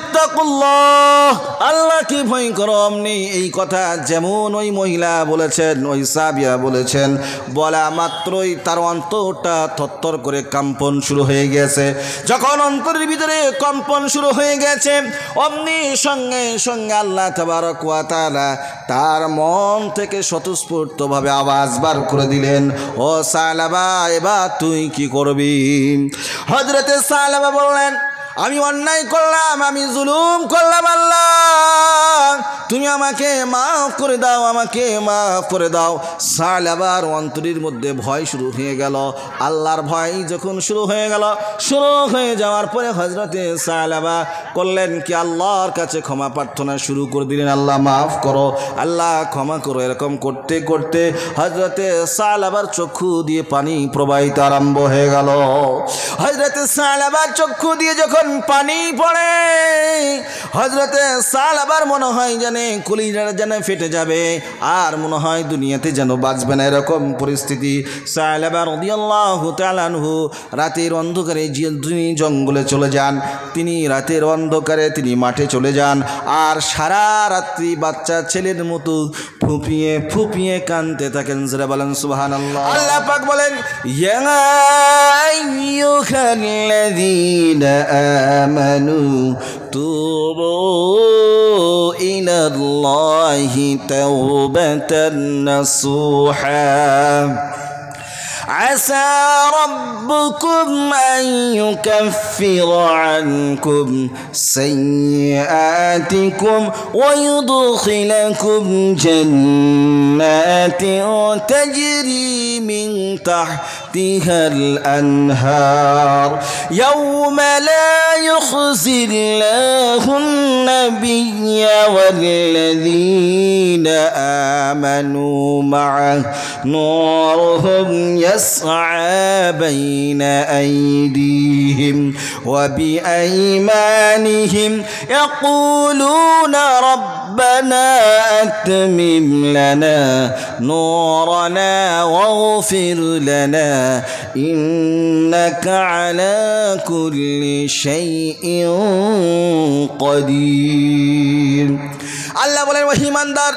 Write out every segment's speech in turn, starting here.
ইত্তাকুল্লাহ, আল্লাহকে ভয় করো। অমনি এই কথা যেমন ওই মহিলা বলেছেন, ওই সাহাবিয়া বলেছেন, বলা মাত্রই তার অন্তরটা থরথর করে কম্পন শুরু হয়ে গেছে। যখন অন্তরের ভিতরে কম্পন শুরু হয়ে গেছে, অমনি সঙ্গে সঙ্গে আল্লাহ তাবারক ওয়া তাআলা তার মন থেকে স্বতঃস্ফূর্তভাবে আওয়াজ বার করে দিলেন, ও সালাবা, এবার তুই কি করবি? হযরতে সালাবা বললেন, আমি অন্যায় করলাম, আমি জুলুম করলাম, আল্লাহ তুমি আমাকে মাফ করে দাও, আমাকে মাফ করে দাও। সালাবার অন্তরের মধ্যে ভয় শুরু হয়ে গেল। আল্লাহর ভয় যখন শুরু হয়ে গেল, শুরু হয়ে যাওয়ার পরে হযরতে সালাবা করলেন কি, আল্লাহর কাছে ক্ষমা প্রার্থনা শুরু করে দিলেন, আল্লাহ মাফ করো, আল্লাহ ক্ষমা করো। এরকম করতে করতে হযরতে সালাবার চক্ষু দিয়ে পানি প্রবাহিত আরম্ভ হয়ে গেল। হযরতে সালাবার চক্ষু দিয়ে যখন পানি পড়ে, হযরতে সালাবার মনে হয় যেন কলিজাটা যেন ফেটে যাবে, আর মনে হয় দুনিয়াতে যেন বাঁচবে না, এরকম পরিস্থিতি। সালাবা রাদিয়াল্লাহু তাআলা আনহু রাতের অন্ধকারে তিনি জঙ্গলে চলে যান, তিনি রাতের অন্ধকারে তিনি মাঠে চলে যান, আর সারা রাত্রি বাচ্চা ছেলের মতো ফুপিয়ে ফুপিয়ে কাঁদতে থাকেন। যারা বলেন সুবহানাল্লাহ। আল্লাহ পাক বলেন, ইয়া আইয়ুহাল্লাযীনা আমানু তুবু ইলাল্লাহি তাওবাতান নাসুহা عسى ربكم أن يكفر عنكم سيئاتكم ويدخلكم جنات تجري من تحتها الأنهار يوم لا يخزي الله النبي والذين آمنوا معه نورهم يسعى بين أيديهم وبأيمانهم يقولون ربنا أتمم لنا نورنا واغفر لنا إنك على كل شيء قدير। আল্লাহ বলেন, ওহে ঈমানদার,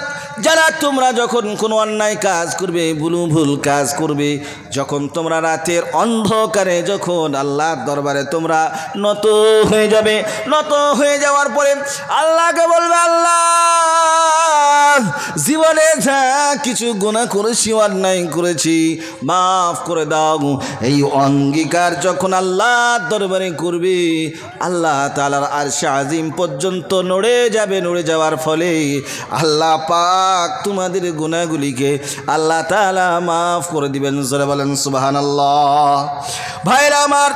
যারা তোমরা যখন কোনো অন্যায় কাজ করবে, ভুল কাজ করবে, যখন তোমরা রাতের অন্ধকারে যখন আল্লাহর দরবারে তোমরা নত হয়ে যাবে, নত হয়ে যাওয়ার পরে আল্লাহকে বলবে, আল্লাহ জীবনে যা কিছু গুনাহ করেছি, অন্যায় করেছি, মাফ করে দাও। এই অঙ্গীকার যখন আল্লাহর দরবারে করবে, আল্লাহ তাআলার আরশে আজিম পর্যন্ত নড়ে যাবে। নড়ে যাওয়ার ফলে আল্লাহ পাক তোমাদের গুনাহগুলিকে আল্লাহ তাআলা মাফ করে দিবেন। যারা বলেন সুবহানাল্লাহ। ভাইরা আমার,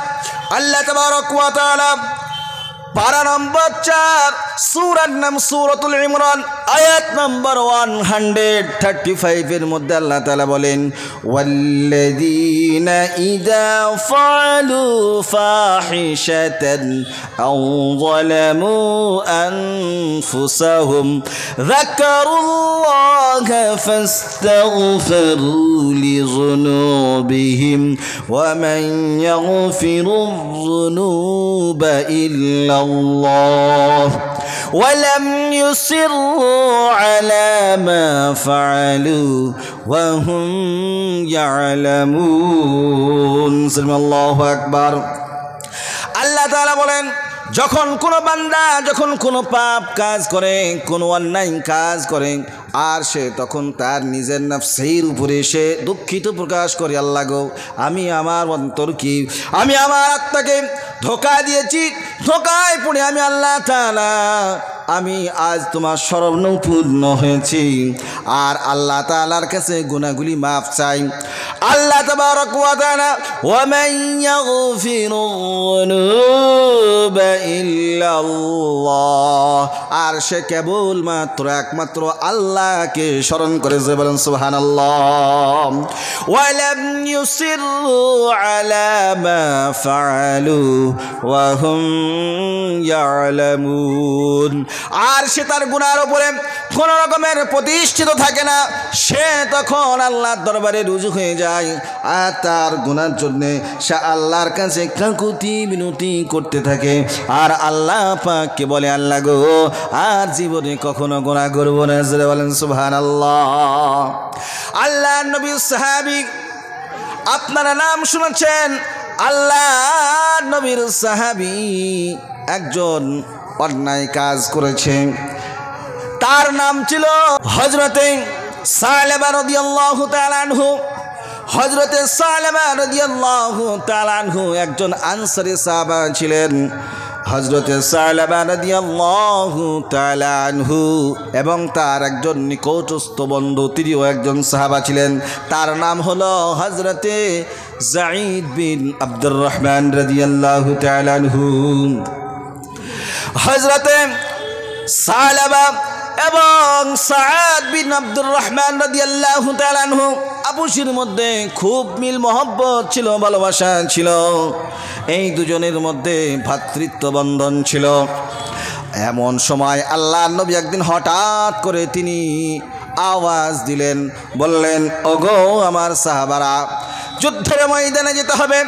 আল্লাহ তাবারক ওয়া তাআলা পারা নম্বর 4 সূরার নাম সূরাতুল ইমরান, আয়াত নম্বর 135 এর মধ্যে আল্লাহ তাআলা বলেন, ওয়াল্লাযীনা ইযা ফাআলু ফাহিশাতান আও যালামু আনফুসাহুম যাকারুল্লাহা ফাস্তাগফিরু লিযুনুবিহিম ওয়া মান ইয়াগফিরুয যুনুবা ইল্লা الله ولم يصروا على ما فعلوا وهم يعلمون। الله أكبر। আল্লাহ তাআলা বলেন, যখন কোনো বান্দা যখন কোনো পাপ কাজ করে, কোনো অন্যায় কাজ করে, আর সে তখন তার নিজের নফসের উপরে সে দুঃখিত প্রকাশ করে, আল্লাহ গো, আমি আমার অন্তর কি, আমি আমার আত্মাকে ধোঁকা দিয়েছি, ধোঁকায় পড়ে আমি আল্লাহ তাআলা আমি আজ তোমার শরণাপন্ন হয়েছি, আর আল্লাহ তাআলার কাছে গুনাহগুলি মাফ চাই। আল্লাহ তাবারক ওয়া তাআলা, ওয়া মান ইয়াগফিরুয যুনুবা ইল্লাল্লাহ, আর সে কেবলমাত্র একমাত্র আল্লাহকে স্মরণ করেছে, বলেন সুবহানাল্লাহ। ওয়ালাম ইউসিরু আলা মা ফাআলু ওয়া হুম ইয়ালামুন। আর সে তার গুনার উপরে কোন রকমের প্রতিষ্ঠিত থাকে না, সে তখন আল্লাহর দরবারে রুজু হয়ে যায় আর তার গুনার জন্য সে আল্লাহর কাছে কাকুতি মিনতি করতে থাকে। আর আল্লাহ পাককে বলে, আল্লাহ গো, আর জীবনে কখনো গুনাহ করব না। বলেন সুবহানাল্লাহ। আল্লাহর নবী সাহাবী, আপনারা নাম শুনেছেন, আল্লাহর নবীর সাহাবী একজন অন্যায় কাজ করেছে, তার নাম ছিল হযরতে সালেবা রাদিয়াল্লাহু তাআলা আনহু। হযরতে সালেবা রাদিয়াল্লাহু তাআলা আনহু একজন আনসারী সাহাবা ছিলেন। হযরতে সালেবা রাদিয়াল্লাহু তাআলা আনহু এবং তার একজন নিকটস্থ বন্ধু, তিনিও একজন সাহাবা ছিলেন, তার নাম হলো হযরতে যায়েদ বিন আব্দুর রহমান রাদিয়াল্লাহু তাআলা আনহু। হযরতে সালেবা এবং সাদ বিন আব্দুর রহমান রাদিয়াল্লাহু তাআলা আনহু আপুসির মধ্যে খুব মিল মহব্বত ছিল, ভালোবাসা ছিল। এই দুজনের মধ্যে ভ্রাতৃত্ব বন্ধন ছিল। এমন সময় আল্লাহর নবী একদিন হঠাৎ করে তিনি আওয়াজ দিলেন, বললেন, ওগো আমার সাহাবারা, যুদ্ধের ময়দানে যেতে হবে,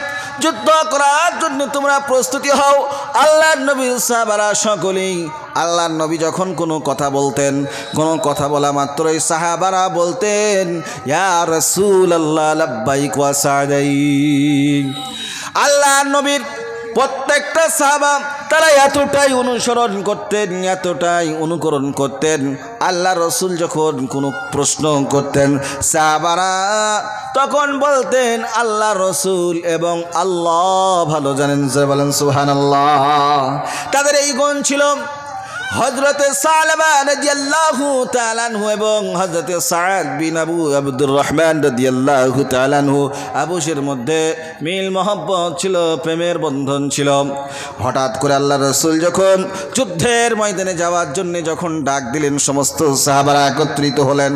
যুদ্ধ করার জন্য তোমরা প্রস্তুতি হও। আল্লাহর নবীর সাহাবারা সকলেই, আল্লাহর নবী যখন কোনো কথা বলতেন, কোনো কথা বলা মাত্রই সাহাবারা বলতেন, ইয়া রাসূলুল্লাহ লাব্বাইক ওয়া সাদাইক। আল্লাহর নবীর প্রত্যেকটা সাহাবা তারা এতটাই অনুসরণ করতেন, এতটাই অনুকরণ করতেন, আল্লাহ রসুল যখন কোনো প্রশ্ন করতেন সাহাবারা তখন বলতেন আল্লাহ রসুল এবং আল্লাহ ভালো জানেন। বলেন সুবহানাল্লাহ। তাদের এই গুণ ছিল। হযরতে সালেবা রাদিয়াল্লাহু তাআলা আনহু এবং হযরতে সাদ বিন আব্দুর রহমান রাদিয়াল্লাহু তাআলা আনহু আবুসের মধ্যে মিল মহব্বত ছিল, প্রেমের বন্ধন ছিল। হঠাৎ করে আল্লাহ রাসূল যখন যুদ্ধের ময়দানে যাওয়ার জন্য যখন ডাক দিলেন, সমস্ত সাহাবারা একত্রিত হলেন।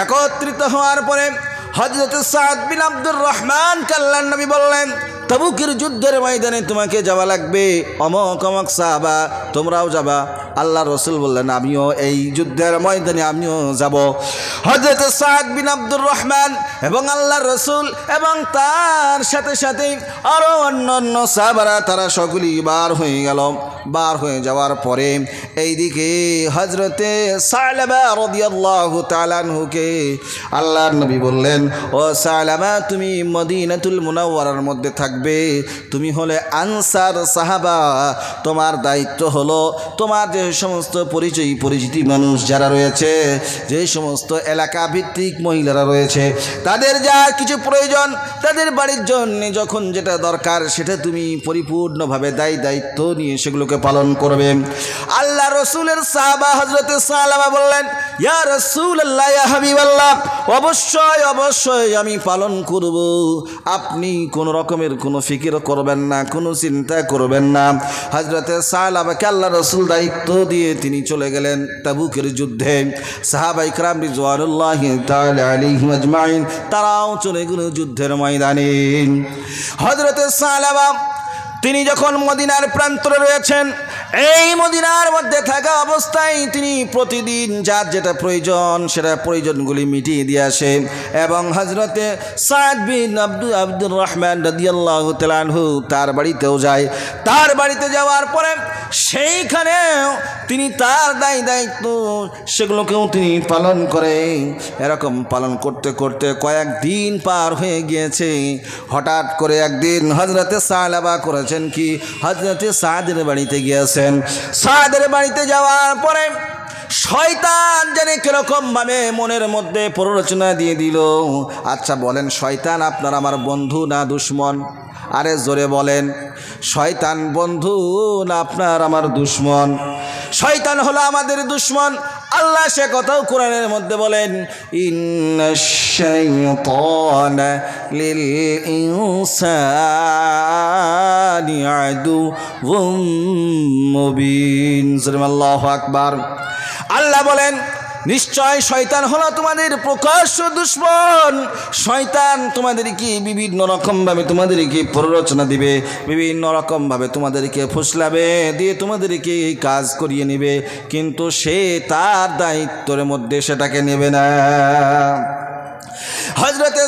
একত্রিত হওয়ার পরে হযরতে সাদ বিন আব্দুর রহমান আল্লাহর নবী বললেন, তাবুকের যুদ্ধের ময়দানে তোমাকে যাওয়া লাগবে, অমক অমক সাহাবা তোমরাও যাবা। আল্লাহ রসুল বললেন, আমিও এই যুদ্ধের ময়দানে আমিও যাব। হযরত সাদ বিন আব্দুর রহমান এবং আল্লাহ রসুল এবং তার সাথে সাথে আরও অন্যান্য সাহাবারা তারা সকলেই বার হয়ে গেল। বার হয়ে যাওয়ার পরে এইদিকে হযরতে সালেবা রাদিয়াল্লাহু তাআলা আনহুকে আল্লাহর নবী বললেন, ও সালেবা, তুমি মদিনাতুল মুনাওয়ারার মধ্যে থাকবে, তুমি হলে আনসার সাহাবা, তোমার দায়িত্ব হলো তোমার যে সমস্ত পরিচিতি মানুষ যারা রয়েছে, যে সমস্ত এলাকা ভিত্তিক মহিলারা রয়েছে, তাদের যা কিছু প্রয়োজন, তাদের বাড়ির জন্য যখন যেটা দরকার সেটা তুমি পরিপূর্ণভাবে দায়িত্ব নিয়ে সেগুলোকে পালন করবে। আল্লাহ রসুলের সাহাবা হযরতে সালেবা বললেন, ইয়া রাসূলুল্লাহ, ইয়া হাবিবাল্লাহ, অবশ্যই অবশ্যই আমি পালন করব, আপনি কোন রকমের কোনো ফিকির করবেন না, কোনো চিন্তা করবেন না। হযরতে সালেবাকে আল্লাহ রসুল দায়িত্ব দিয়ে তিনি চলে গেলেন তাবুকের যুদ্ধে। সাহাবায়ে কেরাম রিজওয়ানুল্লাহি তাআলা আলাইহিম আজমাইন তারাও চলে গেল যুদ্ধের ময়দানে। হযরতে সালেবা তিনি যখন মদিনার প্রান্তরে রয়েছেন, এই মদিনার মধ্যে থাকা অবস্থায় তিনি প্রতিদিন যার যেটা প্রয়োজন সেটা প্রয়োজনগুলি মিটিয়ে দিয়ে আসে। এবং হযরতে সাদ বিন আব্দুর রহমান রাদিয়াল্লাহু তাআলা আনহু তার বাড়িতেও যায়। তার বাড়িতে যাওয়ার পরে সেইখানেও তিনি তার দায়িত্ব সেগুলোকেও তিনি পালন করে। এরকম পালন করতে করতে কয়েকদিন পার হয়ে গিয়েছে। হঠাৎ করে একদিন হযরতে সালেবা করেছেন কি, হযরতে সাদের বাড়িতে গিয়েছেন। সাদের বাড়িতে যাওয়ার পরে শয়তান জানে কিরকম ভাবে মনের মধ্যে প্ররোচনা দিয়ে দিল। আচ্ছা বলেন, শয়তান আপনার আমার বন্ধু না দুশ্মন? আরে জোরে বলেন। শয়তান বন্ধু না আপনার আমার দুশমন? শয়তান হলো আমাদের দুশমন। আল্লাহ সে কথাও কোরআনের মধ্যে বলেন, ইন্নাশ শাইতানা লিল ইনসানি আদুউম মুবিন। আল্লাহু আকবার। আল্লাহ বলেন, নিশ্চয় শয়তান হলো তোমাদের প্রকাশ্য দুশমন। শয়তান তোমাদেরকে বিভিন্ন রকমভাবে তোমাদেরকে প্ররোচনা দিবে, বিভিন্ন রকমভাবে তোমাদেরকে ফুসলাবে, দিয়ে তোমাদেরকে এই কাজ করিয়ে নেবে, কিন্তু সে তার দায়িত্বের মধ্যে সেটাকে নেবে না। হযরতে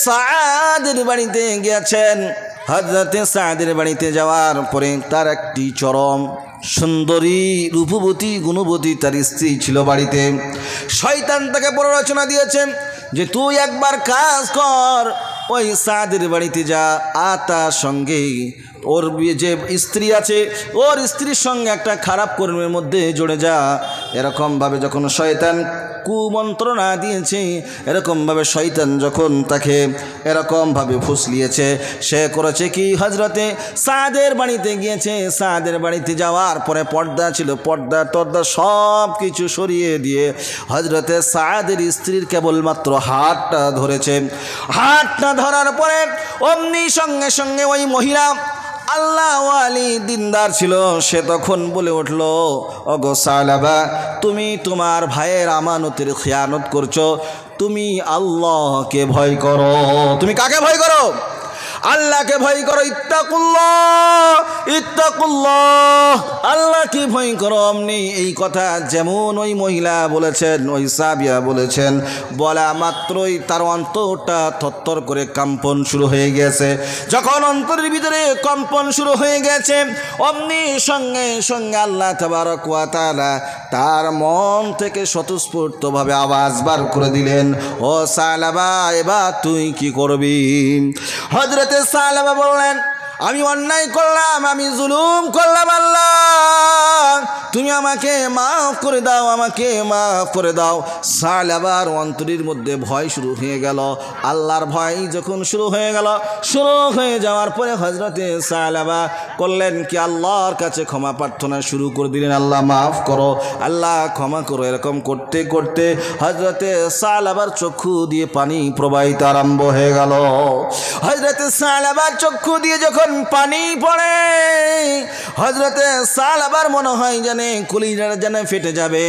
সাদের বাড়িতে গিয়েছেন। হযরতে সাদের বাড়িতে যাওয়ার পরে তার একটি চরম সুন্দরী রূপবতী গুণবতী তার স্ত্রী ছিল বাড়িতে। শয়তান তাকে প্ররোচনা দিয়েছে যে তুই একবার কাজ কর, ওই সাদের বাড়িতে যা, তার সঙ্গে ওর যে স্ত্রী আছে ওর স্ত্রীর সঙ্গে একটা খারাপ কর্মের মধ্যে জড়ে যা। এরকমভাবে যখন শয়তান কুমন্ত্রণা দিয়েছে, এরকমভাবে শয়তান যখন তাকে এরকমভাবে ফুসলিয়েছে, সে করেছে কি, হযরতে সাদের বাড়িতে গিয়েছে। সাদের বাড়িতে যাওয়ার পরে পর্দা ছিল, পর্দা সব কিছু সরিয়ে দিয়ে হযরতে সাদের স্ত্রীর কেবলমাত্র হাতটা ধরেছে। হাতটা ধরার পরে অমনি সঙ্গে সঙ্গে ওই মহিলা আল্লাহ ওয়ালি দিনদার ছিল, সে তখন বলে উঠল, ওগো সালাবা, তুমি তোমার ভাইয়ের আমানতের খিয়ানত করছো, তুমি আল্লাহকে ভয় করো। তুমি কাকে ভয় করো? আল্লাহকে ভয় করো। ইত্তাকুল্লাহ, ইত্তাকুল্লাহ, আল্লাহকে ভয় করো। অমনি এই কথা যেমন ওই মহিলা বলেছেন, ওই সাহাবিয়া বলেছেন, বলা মাত্রই তার অন্তরটা থরথর করে কম্পন শুরু হয়ে গেছে। যখন অন্তরের ভিতরে কম্পন শুরু হয়ে গেছে, অমনি সঙ্গে সঙ্গে আল্লাহ তাবারক ওয়া তাআলা তার মন থেকে স্বতঃস্ফূর্তভাবে আওয়াজ বার করে দিলেন, ও সালাবা, এবার তুই কি করবি? হযরত সালাবা বললেন, আমি অন্যায় করলাম, আমি জুলুম করলাম, আল্লাহ তুমি আমাকে মাফ করে দাও, আমাকে মাফ করে দাও। সালাবার অন্তরের মধ্যে ভয় শুরু হয়ে গেল। আল্লাহর ভয় যখন শুরু হয়ে গেল, শুরু হয়ে যাওয়ার পরে হযরতে সালাবা করলেন কি, আল্লাহর কাছে ক্ষমা প্রার্থনা শুরু করে দিলেন, আল্লাহ মাফ করো, আল্লাহ ক্ষমা করো। এরকম করতে করতে হযরতে সালাবার চক্ষু দিয়ে পানি প্রবাহিত আরম্ভ হয়ে গেল। হযরতে সালাবার চক্ষু দিয়ে যখন পানি পড়ে, হযরতে সালাবার মনে হয় যেন কলিজাটা যেন ফেটে যাবে,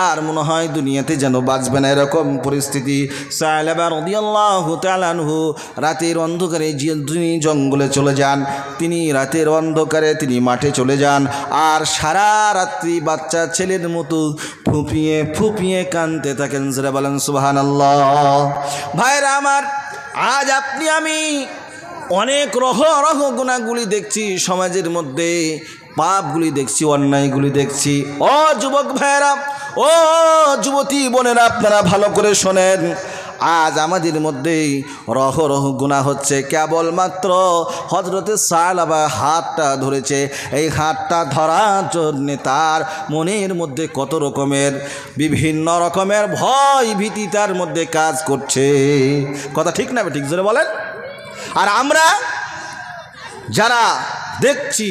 আর মনে হয় দুনিয়াতে যেন বাঁচবে না, এরকম পরিস্থিতি। সালাবা রাদিয়াল্লাহু তাআলা আনহু রাতের অন্ধকারে তিনি জঙ্গলে চলে যান, তিনি রাতের অন্ধকারে তিনি মাঠে চলে যান, আর সারা রাত্রি বাচ্চা ছেলের মতো ফুপিয়ে ফুপিয়ে কাঁদতে থাকেন। যারা বলেন সুবহানাল্লাহ। ভাইরা আমার, আজ আপনি আমি অনেক রহ গুণাগুলি দেখছি সমাজের মধ্যে, পাপগুলি দেখছি, অন্যায়গুলি দেখছি। ও যুবক ভাইরা, ও যুবতী বোনেরা, আপনারা ভালো করে শোনেন। আজ আমাদের মধ্যে রহ গুনাহ হচ্ছে। কেবলমাত্র হযরতে সালাবা হাতটা ধরেছে, এই হাতটা ধরার জন্য তার মনের মধ্যে কত রকমের বিভিন্ন রকমের ভয় ভীতি তার মধ্যে কাজ করছে। কথা ঠিক না? ঠিক জোরে বলেন। আর আমরা যারা দেখছি,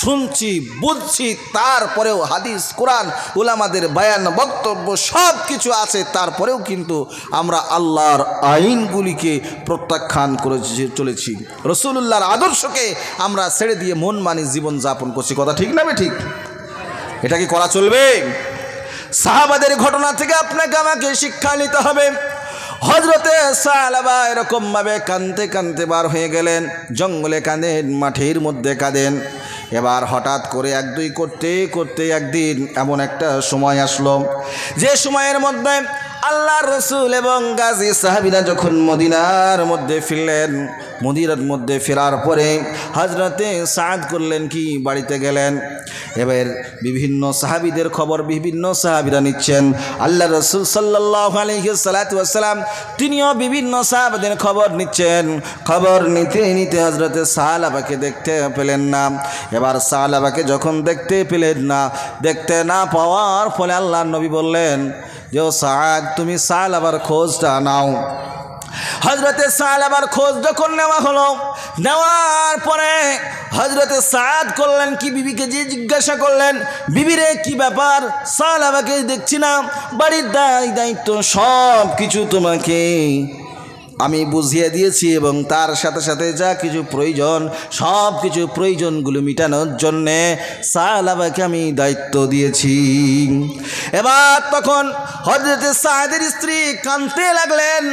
শুনছি, বুঝছি, তারপরেও হাদিস, কোরআন, উলামাদের বায়ান, বক্তব্য সব কিছু আছে, তারপরেও কিন্তু আমরা আল্লাহর আইনগুলিকে প্রত্যাখ্যান করে চলেছি। রাসূলুল্লাহর আদর্শকে আমরা ছেড়ে দিয়ে মন মানি জীবন যাপন করছি। কথা ঠিক না? ঠিক। এটা কি করা চলবে? সাহাবাদের ঘটনা থেকে আপনাকে আমাকে শিক্ষা নিতে হবে। হযরতে সালাবা এরকমভাবে কাঁদতে কাঁদতে বার হয়ে গেলেন। জঙ্গলে কাঁদেন, মাঠের মধ্যে কাঁদেন। এবার হঠাৎ করে এক দুই করতে করতে একদিন এমন একটা সময় আসলো, যে সময়ের মধ্যে আল্লাহর রাসূল এবং গাজী সাহাবীরা যখন মদিনার মধ্যে ফিরলেন, মদিনার মধ্যে ফেরার পরে হযরতে সাদ করলেন কি, বাড়িতে গেলেন। এবার বিভিন্ন সাহাবীদের খবর বিভিন্ন সাহাবীরা নিচ্ছেন। আল্লাহর রাসূল সাল্লাল্লাহু আলাইহি ওয়াসাল্লাম তিনিও বিভিন্ন সাহাবাদের খবর নিচ্ছেন। খবর নিতে নিতে হযরতে সালাবাকে দেখতে পেলেন না। এবার সালাবাকে যখন দেখতে পেলেন না, দেখতে না পাওয়ার ফলে আল্লাহর নবী বললেন যে, ও সাদ, তুমি সালাবার খোঁজটা নাও। হযরতে সালাবার খোঁজ যখন নেওয়া হলো, নেওয়ার পরে হযরতে সাদ করলেন কি, বিবিকে যে জিজ্ঞাসা করলেন, বিবিরে কি ব্যাপার, সালাবাকে দেখছি না, বাড়ির দায়িত্ব সব কিছু তোমাকে আমি বুঝিয়ে দিয়েছি এবং তার সাথে সাথে যা কিছু প্রয়োজন সব কিছু প্রয়োজনগুলো মেটানোর জন্যে সালাবাকে আমি দায়িত্ব দিয়েছি। এবার তখন হযরতে সাদের স্ত্রী কাঁদতে লাগলেন,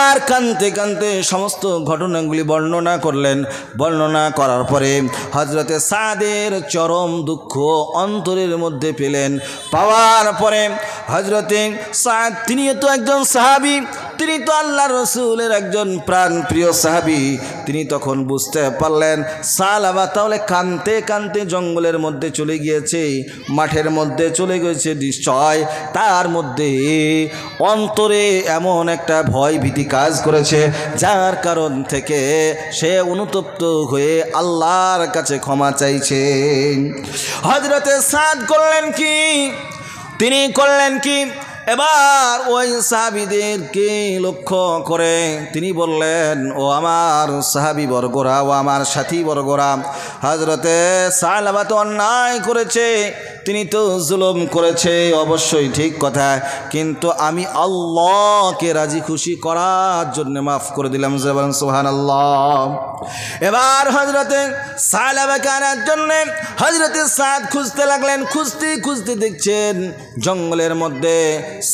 আর কাঁদতে কাঁদতে সমস্ত ঘটনাগুলি বর্ণনা করলেন। বর্ণনা করার পরে হযরতে সাদের চরম দুঃখ অন্তরের মধ্যে পেলেন। পাওয়ার পরে হযরতে সাদ, তিনি তো একজন সাহাবী, তিনি তো আল্লাহর রাসূলের একজন প্রাণ প্রিয় সাহাবী, তিনি তখন বুঝতে পারলেন সালাবা তাহলে কাঁদতে কাঁদতে জঙ্গলের মধ্যে চলে গিয়েছে, মাঠের মধ্যে চলে গেছে, নিশ্চয় তার মধ্যে অন্তরে এমন একটা ভয় ভীতি কাজ করেছে, যার কারণ থেকে সে অনুতপ্ত হয়ে আল্লাহর কাছে ক্ষমা চাইছে। হযরতে সাদ করলেন কি, তিনি করলেন কি, এবার ওই সাহাবীদেরকে লক্ষ্য করে তিনি বললেন, ও আমার সাহাবী বর্গরা, ও আমার সাথী বর্গরা, হযরতে সালাবা তো অন্যায় করেছে, তিনি তো জুলুম করেছে, অবশ্যই ঠিক কথা, কিন্তু আমি আল্লাহকে রাজি খুশি করার জন্য মাফ করে দিলাম, জবান সুবহানাল্লাহ। এবার হযরতে সালাবাকে আনার জন্য হযরতে সাদ খুঁজতে লাগলেন। খুঁজতে খুঁজতে দেখছেন জঙ্গলের মধ্যে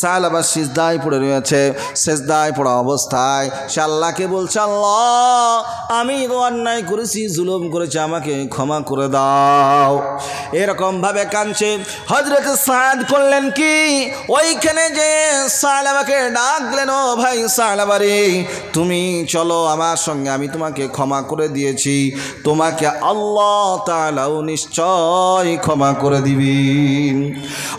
সালাবা সিজদায় পড়ে রয়েছে। সিজদায় পড়া অবস্থায় সে আল্লাহকে বলছে, আল্লাহ আমি তো অন্যায় করেছি, জুলুম করেছি, আমাকে ক্ষমা করে দাও। এরকমভাবে কাঁদছে। হযরতে সাদ করলেন কি, ওইখানে যে সালাবাকে ডাকলেন, ও ভাই সালাবা রে, তুমি চলো আমার সঙ্গে, আমি তোমাকে ক্ষমা করে দিয়েছি, তোমাকে আল্লাহ তাআলাও নিশ্চয় ক্ষমা করে দিবেন।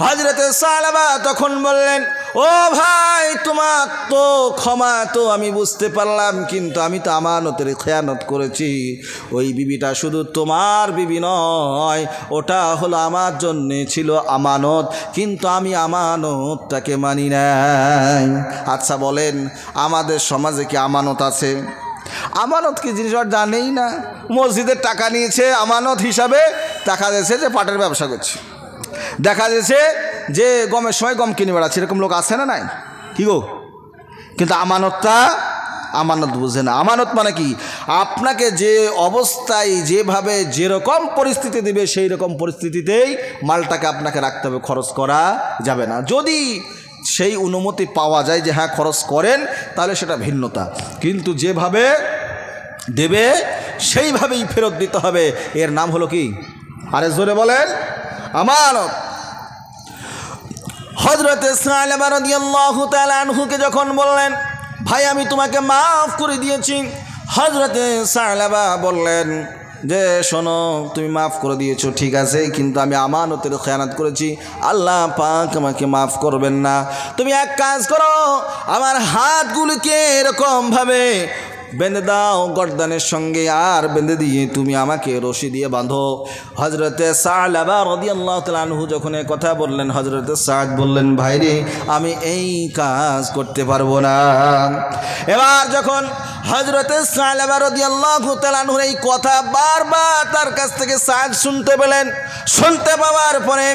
হযরতে সালাবা তখন বললেন, ও ভাই তোমার তো ক্ষমা তো আমি বুঝতে পারলাম, কিন্তু আমি তো আমানতের খেয়ানত করেছি। ওই বিবিটা শুধু তোমার বিবি নয়, ওটা হলো আমার জন্যে ছিল আমানত, কিন্তু আমি আমানতটাকে মানি নাই। আচ্ছা বলেন, আমাদের সমাজে কি আমানত আছে? আমানত কি জিনিস আর জানেই না। মসজিদের টাকা নিয়েছে আমানত হিসাবে, দেখা যাচ্ছে যে পাটের ব্যবসা করছে, দেখা যাচ্ছে যে গমের সময় গম কিনে বেড়াচ্ছে, এরকম লোক আছে না নাই? কি গো, কিন্তু আমানতটা আমানত বুঝে না। আমানত মানে কি, আপনাকে যে অবস্থায় যেভাবে যেরকম পরিস্থিতি দেবে সেই রকম পরিস্থিতিতেই মালটাকে আপনাকে রাখতে হবে, খরচ করা যাবে না। যদি সেই অনুমতি পাওয়া যায় যে হ্যাঁ খরচ করেন, তাহলে সেটা ভিন্নতা, কিন্তু যেভাবে দেবে সেইভাবেই ফেরত দিতে হবে। এর নাম হলো কি? আরে জোরে বলেন, আমানত। হযরতে সালাবা রাদিয়াল্লাহু তাআলা আনহুকে যখন বললেন, ভাই আমি তোমাকে মাফ করে দিয়েছি, হযরতে সালাবা বললেন যে শোনো, তুমি মাফ করে দিয়েছো ঠিক আছে, কিন্তু আমি আমানতের খেয়ানত করেছি, আল্লাহ পাক আমাকে মাফ করবেন না। তুমি এক কাজ করো, আমার হাতগুলিকে এরকমভাবে বেঁধে দাও গর্দানের সঙ্গে, আর বেঁধে দিয়ে তুমি আমাকে রশি দিয়ে বাঁধো। হযরতে সালাবা রাদিয়াল্লাহু তাআলা আনহু যখন এই কথা বললেন, হযরতে সাদ বললেন, ভাইরে আমি এই কাজ করতে পারবো না। এবার যখন হযরতে সালাবা রাদিয়াল্লাহু তাআলা আনহুর এই কথা বারবার তার কাছ থেকে সাদ শুনতে পেলেন, শুনতে পাওয়ার পরে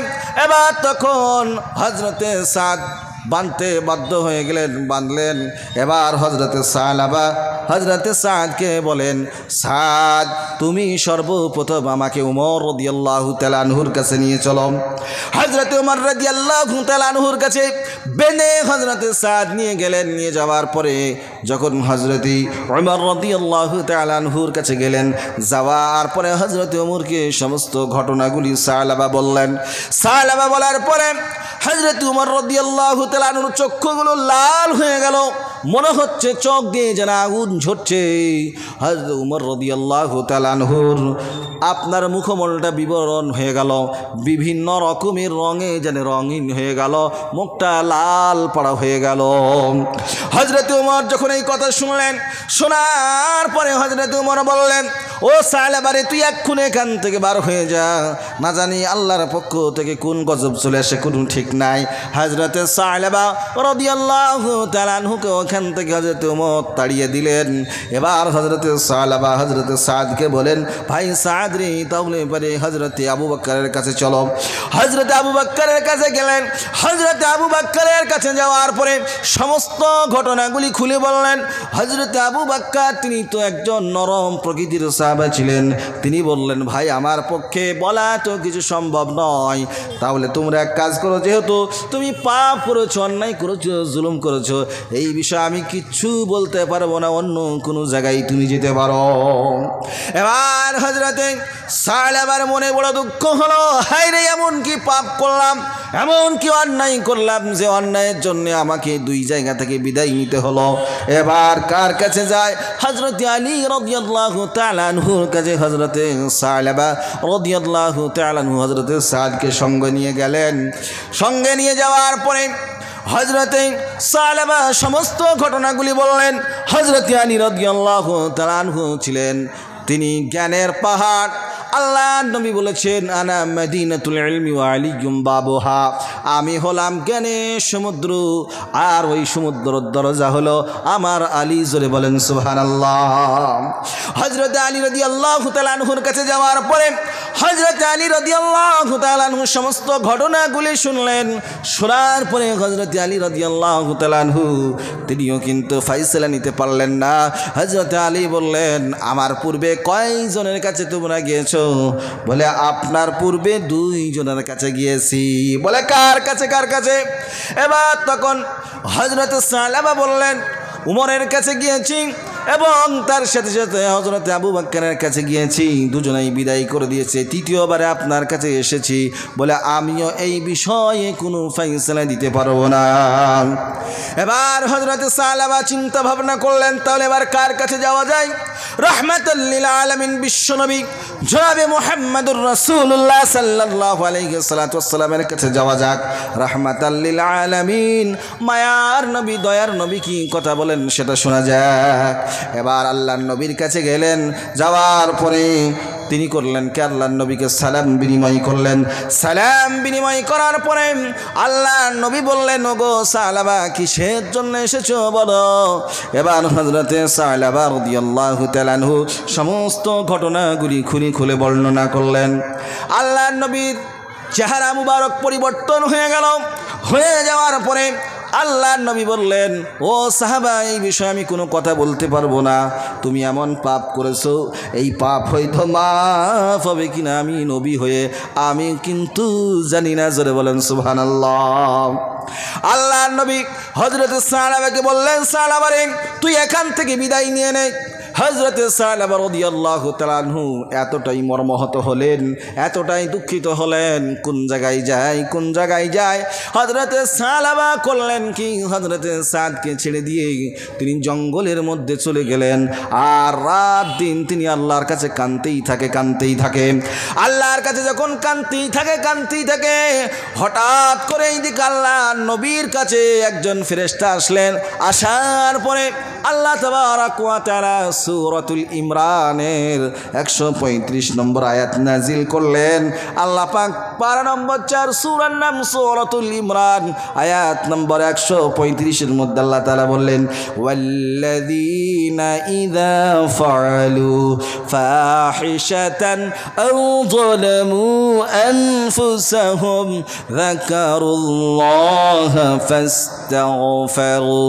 এবার তখন হযরতে সাদ বাঁধতে বাধ্য হয়ে গেলেন, বাঁধলেন। এবার হযরতে সালাবা হযরতে সাদকে বলেন, সাদ তুমি সর্বপ্রথম আমাকে উমর রাদিয়াল্লাহু তাআলা আনহুর কাছে নিয়ে চলো। হযরতে উমর রাদিয়াল্লাহু তাআলা আনহুর কাছে বেঁধে হযরতে সাদ নিয়ে গেলেন। নিয়ে যাওয়ার পরে যখন হযরতে উমর রাদিয়াল্লাহু তাআলা আনহুর কাছে গেলেন, যাওয়ার পরে হযরতে উমরকে সমস্ত ঘটনাগুলি সালাবা বললেন। সালাবা বলার পরে হযরতে উমর রাদিয়াল্লাহু তাআলা আনহুর চক্ষুগুলো লাল হয়ে গেল, মনে হচ্ছে চোখ দিয়ে যেন আগুন ঝরছে। হযরত উমর রাদিয়াল্লাহু তাআলা আনহুর আপনার মুখমণ্ডলটা বিবরণ হয়ে গেল, বিভিন্ন রকমের রঙে যেন রঙিন হয়ে গেল, মুখটা লাল পাড়া হয়ে গেল। হযরত উমর যখন এই কথা শুনলেন, শোনার পরে হযরত উমর বললেন, ও সালেবারে তুই এক্ষুনি এখান থেকে বার হয়ে যা, না জানি আল্লাহর পক্ষ থেকে কোন গজব চলে আসে কোনো ঠিক নাই। হযরতে সালেবা রাদিয়াল্লাহু তাআলা আনহুকে ওখান থেকে হযরতে ওমর তাড়িয়ে দিলেন। এবার হযরতে সালেবা হযরতে সাদকে বলেন, ভাই সাদ রে, তাহলে পরে হযরতে আবু বকরের কাছে চলো। হযরতে আবু বকরের কাছে গেলেন। হযরতে আবু বকরের কাছে যাওয়ার পরে সমস্ত ঘটনাগুলি খুলে বললেন। হযরতে আবু বকর তিনি তো একজন নরম প্রকৃতির সাহাবা ছিলেন। তিনি বললেন, ভাই আমার পক্ষে বলা তো কিছু সম্ভব নয়, তাহলে তোমরা এক কাজ করো, যেহেতু তুমি পাপ করেছো, অন্যায় করেছো, জুলুম করেছো, এই বিষয়ে আমি কিচ্ছু বলতে পারবো না, অন্য কোনো জায়গায় তুমি যেতে পারো। এবার হযরতে সালেবার মনে বড় দুঃখ হলো, হায় রে, এমন কি পাপ করলাম, এমন কি অন্যায় করলাম যে অন্যায়ের জন্য আমাকে দুই জায়গা থেকে বিদায় নিতে হলো। এবার কার কাছে যায়? হযরতে আলী রাদিয়াল্লাহু তাআলা আনহুর কাছে হযরতে সালেবা রাদিয়াল্লাহু তাআলা আনহু হযরতে সাদকে সঙ্গে নিয়ে গেলেন। সঙ্গে নিয়ে যাওয়ার পরে হযরতে সালেবা সমস্ত ঘটনাগুলি বললেন। হযরতে আলী রাদিয়াল্লাহু তাআলা আনহু ছিলেন তিনি জ্ঞানের পাহাড়। আল্লাহ নবী বলেছেন, আনা মদিনাতুল ইলমি ওয়া আলিয়্যুম বাবুহা, আমি হলাম জ্ঞানের সমুদ্র, আর ওই সমুদ্রের দরজা হলো আমার আলী। জোরে বলেন সুবহানাল্লাহ। হযরত আলী রাদিয়াল্লাহু তাআলা আনহুর কাছে যাওয়ার পরে হযরত আলী রাদিয়াল্লাহু তাআলা আনহু সমস্ত ঘটনাগুলি শুনলেন। শোনার পরে হযরত আলী রাদিয়াল্লাহু তাআলা আনহু তিনিও কিন্তু ফয়সালা নিতে পারলেন না। হযরত আলী বললেন, আমার পূর্বে কয়জনের কাছে তোমরা গিয়েছো? বলে, আপনার পূর্বে দুইজনের কাছে গিয়েছি। বলে, কার কাছে কার কাছে? এবার তখন হযরত সালেবা বললেন, উমরের কাছে গিয়েছি এবং তার সাথে সাথে হযরত আবু বকরের কাছে গিয়েছি, দুজনেই বিদায় করে দিয়েছে, তৃতীয়বারে আপনার কাছে এসেছি। বলে, আমিও এই বিষয়ে কোনো ফয়সালা দিতে পারবো না। এবার হযরত সালেবা চিন্তা ভাবনা করলেন, তাহলে এবার কার কাছে যাওয়া যায়? রাহমাতাল লিল আলামিন বিশ্বনবী জনাবে মুহাম্মদুর রাসূলুল্লাহ সাল্লাল্লাহু আলাইহি ওয়াসাল্লামের কাছে যাওয়া যাক। রাহমাতাল লিল আলামিন, মায়ার নবী, দয়ার নবী কি কথা বলেন সেটা শোনা যাক। এবার আল্লাহর নবীর কাছে গেলেন। যাওয়ার পরে তিনি করলেন কি, আল্লাহর নবীকে সালাম বিনিময় করলেন। সালাম বিনিময় করার পরে আল্লাহর নবী বললেন, ওগো সালেবা, কিসের জন্য এসেছো বলো। এবার হযরতে সালেবা রাদিয়াল্লাহু তাআলা আনহু সমস্ত ঘটনাগুলি খুলে বর্ণনা করলেন। আল্লাহর নবীর চেহারা মুবারক পরিবর্তন হয়ে গেল। হয়ে যাওয়ার পরে আল্লাহর নবী বললেন, ও সাহাবা, এই বিষয়ে আমি কোনো কথা বলতে পারবো না, তুমি এমন পাপ করেছো, এই পাপ হয়তো মাফ হবে কিনা আমি নবী হয়ে আমি কিন্তু জানি না। জোরে বলেন সুবহানাল্লাহ। আল্লাহর নবী হযরত সালেবাকে বললেন, সালেবা রে, তুই এখান থেকে বিদায় নিয়ে নে। হযরতে সালেবা রাদিয়াল্লাহু তাআলা আনহু এতটাই মর্মাহত হলেন, এতটাই দুঃখিত হলেন, কোন জায়গায় যায় কোন জায়গায় যায়। হযরতে সালেবা করলেন কি, হযরতে সাদকে ছেড়ে দিয়ে তিনি জঙ্গলের মধ্যে চলে গেলেন। আর রাত দিন তিনি আল্লাহর কাছে কাঁদতেই থাকে। আল্লাহর কাছে যখন কাঁদতেই থাকে, হঠাৎ করে এইদিকে আল্লাহর নবীর কাছে একজন ফেরেশতা আসলেন। আসার পরে আল্লাহ তাবারক ওয়া তাআলা সূরাতুল ইমরানের 135 নম্বর আয়াত নাজিল করলেন। আল্লাহ পাক পারা নম্বর 4 সূরার নাম সূরাতুল ইমরান, আয়াত নম্বর 135 এর মধ্যে আল্লাহ তাআলা বললেন, ওয়াল্লাযীনা ইযা ফাআলু ফাহিশাতান আও যালামু আনফুসাহুম যাকারুল্লাহা ফাস্তাগফিরু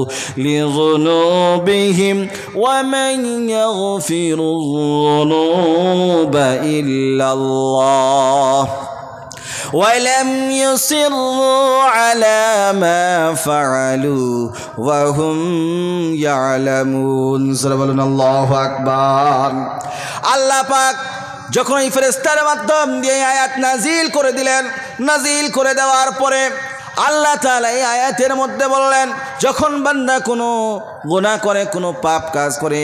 লিযুনুবিহিম ওয়া মান ইয়াগফিরু যুনুবা ইল্লাল্লাহ ولم يصروا على ما فعلوا وهم يعلمون। আল্লাহু আকবার। আল্লাহ পাক যখন এই ফেরেশতার মাধ্যম দিয়ে আয়াত নাজিল করে দিলেন, নাজিল করে দেওয়ার পরে আল্লাহ তাআলা এই আয়াতের মধ্যে বললেন, যখন বান্দা কোনো গুনাহ করে, কোনো পাপ কাজ করে,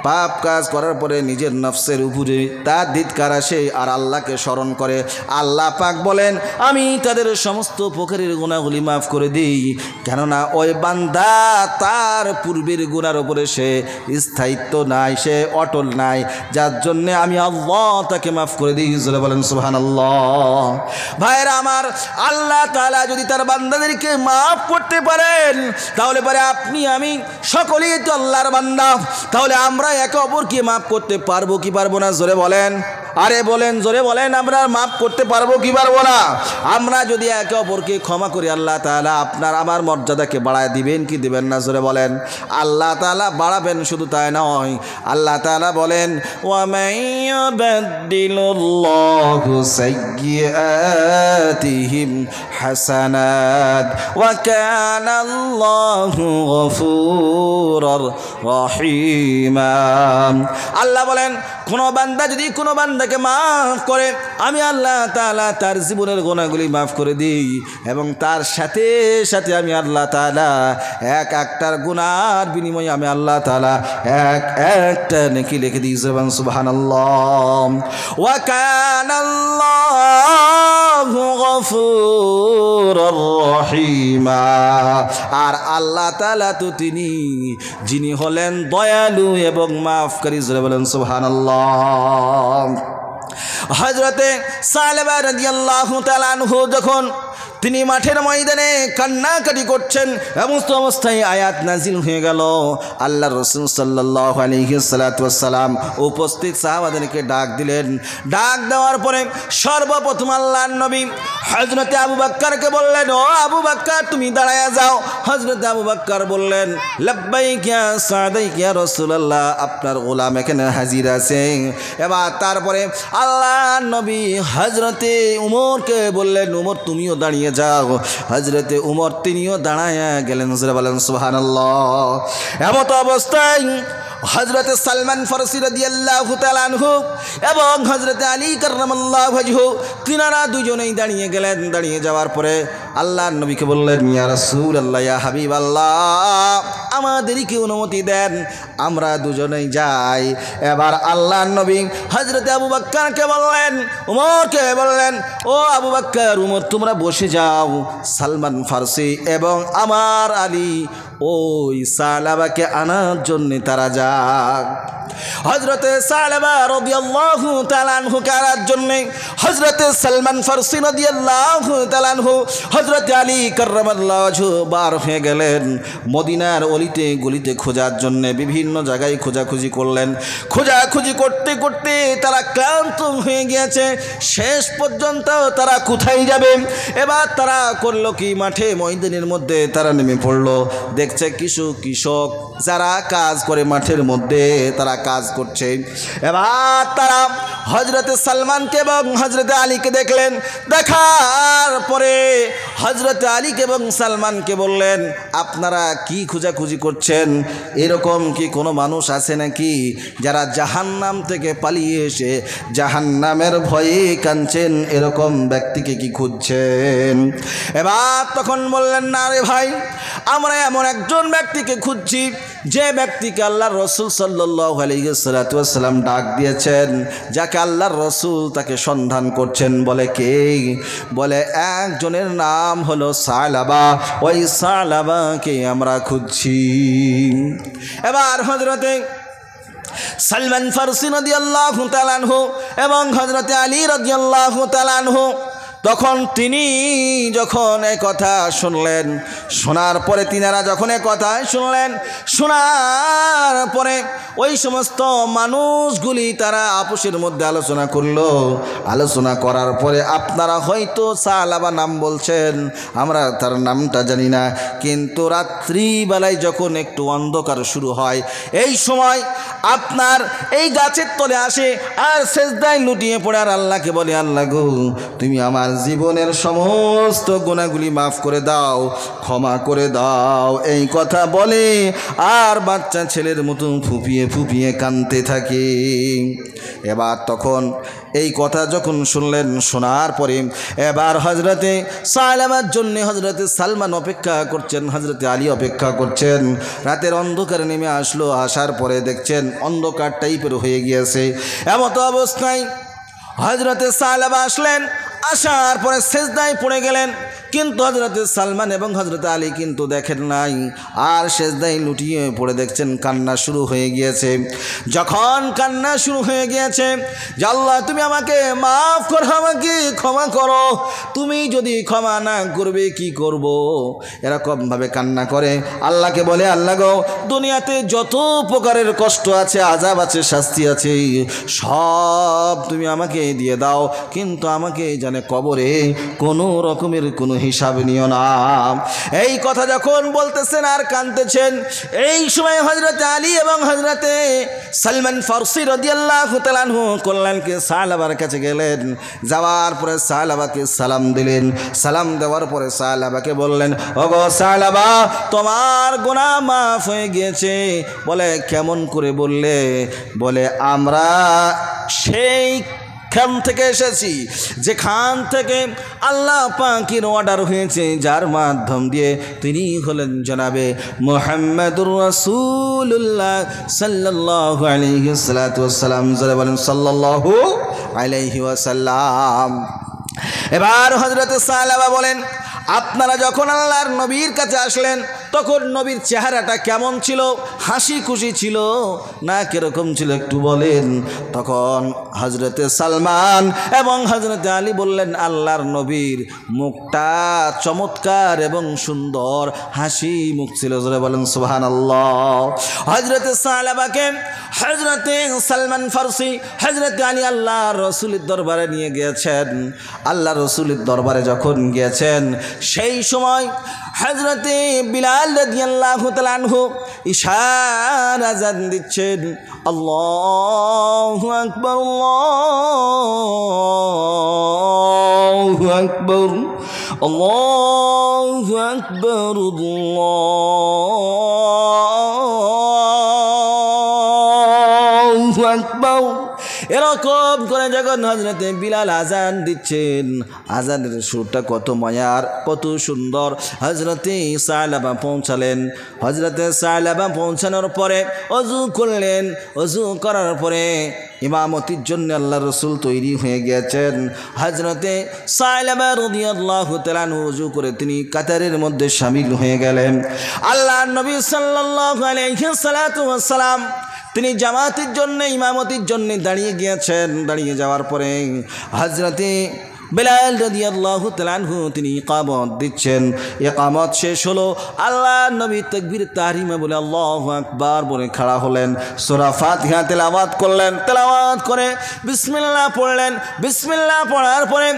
পাপ কাজ করার পরে নিজের নফসের উপরে তার ধিক্কার আসে আর আল্লাহকে স্মরণ করে, আল্লাহ পাক বলেন আমি তাদের সমস্ত প্রকারের গুনাহগুলি মাফ করে দিই। কেননা ওই বান্দা তার পূর্বের গুনার উপরে সে স্থায়িত্ব নাই, সে অটল নাই, যার জন্যে আমি আল্লাহ তাকে মাফ করে দিই। বলেন সুবহানাল্লাহ। ভাইরা আমার, আল্লাহ তাআলা যদি তার বান্দাদেরকে মাফ করতে পারেন, তাহলে পরে আপনি আমি সকলেই তো আল্লাহর বান্দা। তাহলে আমরা একে অপরকে মাফ করতে পারবো কি পারবো না? জোরে বলেন, আরে বলেন, জোরে বলেন, আমরা মাফ করতে পারবো কি পারবো না? আমরা যদি একে অপরকে ক্ষমা করি, আল্লাহ তাআলা আপনার আমার মর্যাদাকে বাড়ায় দিবেন কি দিবেন না? জোরে বলেন। আল্লাহ তাআলা বাড়াবেন, শুধু তাই নয়, আল্লাহ তাআলা বলেন ওয়া মাইয়াবাদদিলুল্লাহু সাইয়্যাতিহিম হাসানাত ওয়া কানাল্লাহু গফুরুর রহিমা। আল্লাহ বলেন কোনো বান্দা যদি কোনো বান্দাকে মাফ করে, আমি আল্লাহ তাআলা তার জীবনের গুনাহগুলি মাফ করে দিই এবং তার সাথে সাথে আমি আল্লাহ তাআলা এক একটার গুনার বিনিময়ে আমি আল্লাহ তাআলা এক একটা নেকি লিখে দিই। সুবহানাল্লাহ। ওয়া কানাল্লাহু গফুরুর রহিমা। আর আল্লাহ তাআলা তো তিনি যিনি হলেন দয়ালু এবং মাফকারী। বলেন সুবহানাল্লাহ। হযরতে সালেবা রাদিয়াল্লাহু তাআলা আনহু যখন তিনি মাঠের ময়দানে কান্নাকাটি করছেন, এমন অবস্থায় আয়াত নাজিল হয়ে গেল। আল্লাহ রাসূল সাল্লাল্লাহু আলাইহি ওয়াসাল্লাম উপস্থিত সাহাবাদেরকে ডাক দিলেন। ডাক দেওয়ার পরে সর্বপ্রথম আল্লাহর নবী হযরতে আবু বকরকে বললেন, ও আবু বকর তুমি দাঁড়ায়া যাও। হযরতে আবু বকর বললেন, লাব্বাইক ইয়া সাদাইক ইয়া রাসূলুল্লাহ, আপনার গোলাম এখানে হাজির আছে। এবার তারপরে আল্লাহর নবী হযরতে উমরকে বললেন, উমর তুমিও দাঁড়িয়ে যাও। হযরতে উমর তিনিও দাঁড়ায়া গেলেন। বলেন সুবহানাল্লাহ। এমত অবস্থায় হযরতে সালমান ফারসি রাদিয়াল্লাহু তাআলা আনহু এবং হযরতে আলী কাররামাল্লাহু ওয়াজহু তিনারা দুজনেই দাঁড়িয়ে গেলেন। দাঁড়িয়ে যাওয়ার পরে আল্লাহর নবীকে বললেন, ইয়া রাসূলুল্লাহ, ইয়া হাবিবাল্লাহ, আমাদেরকে অনুমতি দেন, আমরা দুজনেই যাই। এবার আল্লাহর নবী হযরতে আবু বকরকে বললেন, উমরকে বললেন, ও আবু বকর, উমর তোমরা বসে যাও, সালমান ফারসি এবং আমার আলী ওই সালাবাকে আনার জন্য তারা যাক। হযরতে সালাবা রাদিয়াল্লাহু তাআলা আনহু কারার জন্য হযরতে সালমান ফারসি রাদিয়াল্লাহু তাআলা আনহু হযরতে আলী কাররামাল্লাহু ওয়াজহু বার হয়ে গেলেন মদিনার অলিতে গলিতে খোঁজার জন্য। বিভিন্ন জায়গায় খোঁজাখুঁজি করলেন। খোঁজাখুঁজি করতে করতে তারা ক্লান্ত হয়ে গিয়েছে। শেষ পর্যন্ত তারা কোথায় যাবে? এবার তারা করলো কি, মাঠে ময়দানের মধ্যে তারা নেমে পড়লো। দেখছে কিছু কৃষক যারা কাজ করে মাঠের মধ্যে, তারা কাজ করছে। এবার তারা হযরতে সালমানকে এবং হযরতে আলীকে দেখলেন। দেখার পরে হযরতে আলীকে এবং সালমানকে বললেন, আপনারা কি খোঁজাখুঁজি করছেন? এরকম কি কোনো মানুষ আছে নাকি যারা জাহান্নাম থেকে পালিয়ে এসে জাহান্নামের ভয়ে কাঁদছেন? এরকম ব্যক্তিকে কি খুঁজছেন? এবার তখন বললেন, না রে ভাই, আমরা এমন একজন ব্যক্তিকে খুঁজছি যে ব্যক্তিকে আল্লাহর রাসূল সাল্লাল্লাহু আলাইহি ওয়াসাল্লাম ডাক দিয়েছেন, যাকে আল্লাহর রাসূল তাকে সন্ধান করছেন। বলে কে? বলে একজনের নাম হলো সালাবা, ওই সালাবাকে আমরা খুঁজছি। এবার হযরতে সালমান ফারসি রাদিয়াল্লাহু তাআলা আনহু এবং হযরতে আলী রাদিয়াল্লাহু তাআলা আনহু তখন তিনি যখন এই কথা শুনলেন, শোনার পরে তিনারা যখন এই কথা শুনলেন, শোনার পরে ওই সমস্ত মানুষগুলি তারা আপোষের মধ্যে আলোচনা করলো। আলোচনা করার পরে আপনারা হয়তো সালাবা নাম বলছেন, আমরা তার নামটা জানি না, কিন্তু রাত্রিবেলায় যখন একটু অন্ধকার শুরু হয়, এই সময় আপনার এই গাছের তলে আসে আর সেজদায় লুটিয়ে পড়ে আর আল্লাহকে বলে, আল্লাহ গো, তুমি আমার জীবনের সমস্ত গুনাহগুলি মাফ করে দাও, ক্ষমা করে দাও, এই কথা বলে আর বাচ্চা ছেলের মতো ফুপিয়ে ফুপিয়ে কাঁদতে থাকে। এবার তখন এই কথা যখন শুনলেন, শোনার পরে এবার হজরতে সালামার জন্য হজরতে সালমান অপেক্ষা করছেন, হজরতে আলী অপেক্ষা করছেন। রাতের অন্ধকার নেমে আসলো, আসার পরে দেখছেন অন্ধকার টাইপের হয়ে গিয়েছে। এমতো অবস্থায় হজরতে সালামা আসলেন, আসার পরে সেজদায় পড়ে গেলেন, কিন্তু হজরতে সালমান এবং হজরতে আলী কিন্তু দেখেন নাই, আর সেজদায় লুটিয়ে পড়ে দেখছেন কান্না শুরু হয়ে গিয়েছে। যখন কান্না শুরু হয়ে গিয়েছে, যে আল্লাহ তুমি আমাকে মাফ করো, আমাকে ক্ষমা করো, তুমি যদি ক্ষমা না করবে কি করব, এরকমভাবে কান্না করে আল্লাহকে বলে, আল্লাহ গো, দুনিয়াতে যত প্রকারের কষ্ট আছে, আযাব আছে, শাস্তি আছে, সব তুমি আমাকে দিয়ে দাও, কিন্তু আমাকে জানে কবরে কোনো রকমের কোনো হিসাব নিও না। এই কথা যখন বলতেছেন আর কাঁদতেছেন, এই সময় হজরত আলী এবং হজরতে সালমান ফারসি রাদিয়াল্লাহু তাআলা আনহু কল্যাণকে সাহাবার কাছে গেলেন। যাওয়ার পরে সাহাবাকে সালাম দিলেন। সালাম দেওয়ার পরে সাহাবাকে বললেন, ওগো সাহাবা, তোমার গুনাহ মাফ হয়ে গিয়েছে। বলে কেমন করে বললে? বলে আমরা সেই খান থেকে এসেছি যেখান থেকে আল্লাহ পাকের অর্ডার হয়েছে, যার মাধ্যম দিয়ে তিনি হলেন জনাবে মুহাম্মদুর রাসূলুল্লাহ সাল্লাল্লাহু আলাইহি ওয়াসাল্লাম। যারা বলেন সাল্লাল্লাহু আলাইহি ওয়াসাল্লাম। এবার হযরতে সাহাবা বলেন, আপনারা যখন আল্লাহর নবীর কাছে আসলেন তখন নবীর চেহারাটা কেমন ছিল? হাসি খুশি ছিল না কিরকম ছিল একটু বলেন। তখন হজরতে সালমান এবং হজরতে আলী বললেন, আল্লাহর নবীর মুখটা চমৎকার এবং সুন্দর হাসি মুখ ছিল। জোরে বলেন সুবহানাল্লাহ। হজরতে সাহাবাকে হজরতে সালমান ফারসি হজরতে আলী আল্লাহর রসুলের দরবারে নিয়ে গিয়েছেন। আল্লাহর রসুলের দরবারে যখন গিয়েছেন, সেই সময় হজরতে বিলাল রাদিয়াল্লাহু তাআলা আনহু ইশারা আযান দিচ্ছেন, আল্লাহু আকবার, আল্লাহু আকবার, আল্লাহু আকবার, আল্লাহু আকবার। এরকম করে যখন হজরতে বিলাল আজান দিচ্ছেন, আজানের সুরটা কত মায়ার, কত সুন্দর। হজরতে সালাবা পৌঁছালেন। হজরতে সালাবা পৌঁছানোর পরে অজু করলেন। অজু করার পরে ইমামতির জন্য আল্লাহ রসুল তৈরি হয়ে গিয়েছেন। হজরতে সালাবা রাদিয়াল্লাহু তাআলা ওযু করে তিনি কাতারের মধ্যে শামিল হয়ে গেলেন। আল্লাহর নবী সাল্লাল্লাহু আলাইহি ওয়াসাল্লাম তিনি জামাতের জন্য, ইমামতির জন্য দাঁড়িয়ে গিয়েছেন। দাঁড়িয়ে যাওয়ার পরে হজরতে বিলাল রাদিয়াল্লাহু তাআলা আনহু তিনি ইকামত দিচ্ছেন। ইকামত শেষ হলো, আল্লাহ নবী তাকবীর তাহরিমা বলে আল্লাহু আকবার বলে খাড়া হলেন। সূরা ফাতিহা তেলাওয়াত করলেন। তেলাওয়াত করে বিসমিল্লাহ পড়লেন। বিসমিল্লাহ পড়ার পরে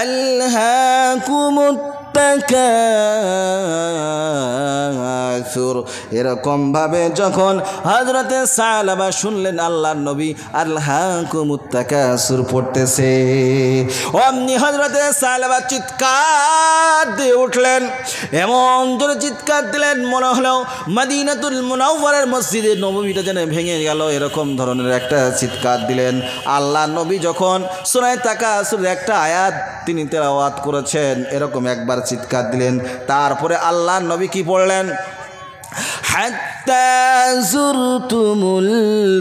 আল্লাহকুমুত তাকাসুর, এরকম ভাবে যখন হযরতে সালাবা শুনলেন আল্লাহর নবী আল্লাহকুমুত তাকাসুর পড়তেছে, অমনি হযরতে সালাবা চিৎকার দিয়ে উঠলেন। এমন জোরে চিৎকার দিলেন মনে হলো মদিনাতুল মুনাওয়ারার মসজিদে নববীটা যেন ভেঙে গেল, এরকম ধরনের একটা চিৎকার দিলেন। আল্লাহর নবী যখন সূরা তাকাসুর একটা আয়াত তিনি তেলাওয়াত করেছেন, এরকম একবার চিৎকার দিলেন। তারপরে আল্লাহর নবী কি পড়লেন? হাত্তা যুরতুমুল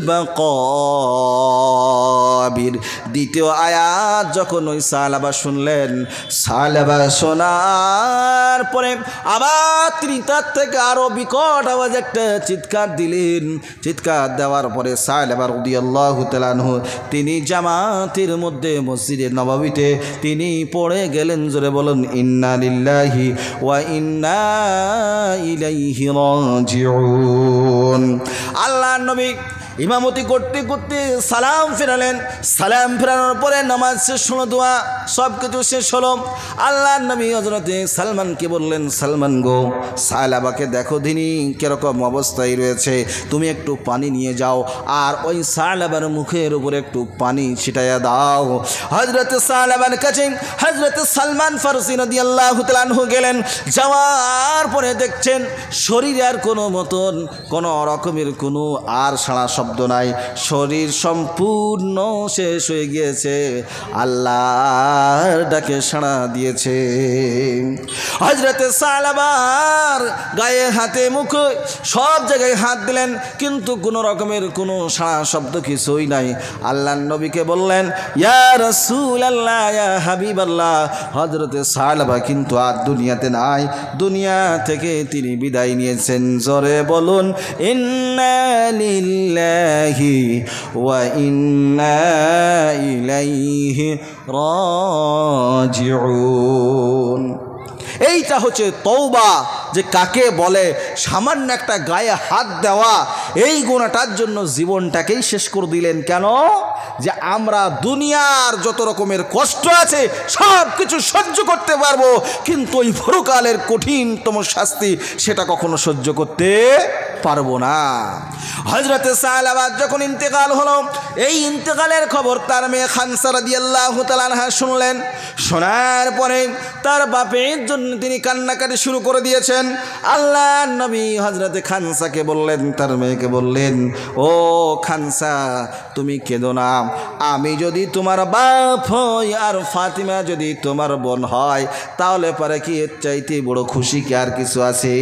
মাকাবির। দ্বিতীয় আয়াত যখন ওই সাহাবা শুনলেন, সাহাবা শোনার পরে আবার তিনি তার থেকে আরো বিকট আওয়াজ একটা চিৎকার দিলেন। চিৎকার দেওয়ার পরে সাহাবা রাদিয়াল্লাহু তাআলা আনহু তিনি জামাতের মধ্যে মসজিদে নববীতে তিনি পড়ে গেলেন। জোরে বলুন ইন্না লিল্লাহি ওয়া ইন্না ইলাইহি রাজিউন। আল্লাহর নবী ইমামতি করতে করতে সালাম ফেরালেন। সালাম ফেরানোর পরে নামাজ শেষ হলো, দোয়া সব কিছু শেষ হলো। আল্লাহর নবী হযরতে সালমানকে বললেন, সালমান গো, সাহাবাকে দেখো দিনি কিরকম অবস্থায় রয়েছে, তুমি একটু পানি নিয়ে যাও আর ওই সাহাবার মুখের উপরে একটু পানি ছিটাইয়া দাও। হযরতে সাহাবার কাছে হযরতে সালমান ফারসি রাদিয়াল্লাহু তাআলা আনহু গেলেন। যাওয়ার পরে দেখছেন শরীরে আর কোনো মতন কোনো রকমের কোনো আর সাড়া শব্দ শব্দ নাই, শরীর সম্পূর্ণ শেষ হয়ে গিয়েছে, আল্লাহর ডাকে সাড়া দিয়েছে। হযরতে সালাবার গায়ে হাতে মুখে সব জায়গায় হাত দিলেন, কিন্তু কোনো রকমের কোনো সাড়া শব্দ কিছুই নাই। আল্লাহর নবীকে বললেন, ইয়া রাসূলুল্লাহ, ইয়া হাবিবাল্লাহ, হযরতে সালাবা কিন্তু আর দুনিয়াতে নাই, দুনিয়া থেকে তিনি বিদায় নিয়েছেন। জোরে বলুন, ইন্না লিল্লাহি ওয়া ইন্না ইলাইহি রাজিউন। এইটা হচ্ছে তওবা, যে কাকে বলে সামান্য একটা গায়ে হাত দেওয়া, এই গুণাটার জন্য জীবনটাকেই শেষ করে দিলেন। কেন? যে আমরা দুনিয়ার যত রকমের কষ্ট আছে সব কিছু সহ্য করতে পারবো, কিন্তু ওই পরকালের কঠিনতম শাস্তি সেটা কখনো সহ্য করতে পারবো না। হযরতে সালাবা যখন ইন্তেকাল হলো, এই ইন্তেকালের খবর তার মেয়ে খানসা রাদিয়াল্লাহু তাআলা আনহা শুনলেন। শোনার পরে তার বাপের জন্য তিনি কান্নাকাটি শুরু করে দিয়েছেন। আল্লাহর নবী হযরতে খানসাকে বললেন, তার মেয়েকে বললেন, ও খানসা, তুমি কেঁদো না, আমি যদি তোমার বাপ হই আর ফাতিমা যদি তোমার বোন হয়, তাহলে পরে কি এর চাইতে বড় খুশি কি আর কিছু আছে?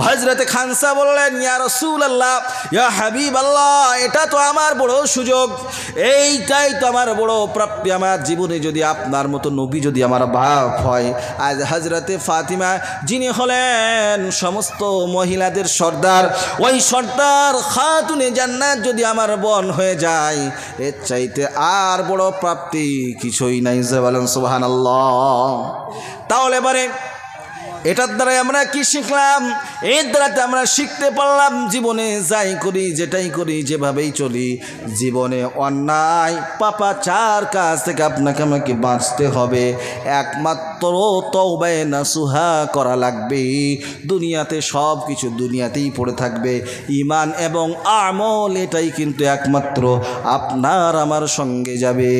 হযরতে খানসা বললেন, ইয়া রাসূলুল্লাহ, ইয়া হাবিবাল্লাহ, এটা তো আমার বড় সুযোগ, এইটাই তো আমার বড় প্রাপ্তি। আমার জীবনে যদি আপনার মতো নবী যদি আমার বাপ হয়, আজ হযরতে ফাতিমা যিনি হলেন সমস্ত মহিলাদের সর্দার, ওই সর্দার খাতুনে জান্নাত যদি আমার বোন হয়ে যায়, এর চাইতে আর বড় প্রাপ্তি কিছুই নাই। বলেন সুবহানাল্লাহ। তাহলে এবারে এটার দ্বারাই আমরা কি শিখলাম? এর দ্বারাতে আমরা শিখতে পারলাম, জীবনে যাই করি, যেটাই করি, যেভাবেই চলি, জীবনে অন্যায় পাপাচার কাজ থেকে আপনাকে আমাকে বাঁচতে হবে। একমাত্র তওবায়ে নাসুহা করা লাগবে। দুনিয়াতে সব কিছু দুনিয়াতেই পড়ে থাকবে, ঈমান এবং আমল এটাই কিন্তু একমাত্র আপনার আমার সঙ্গে যাবে।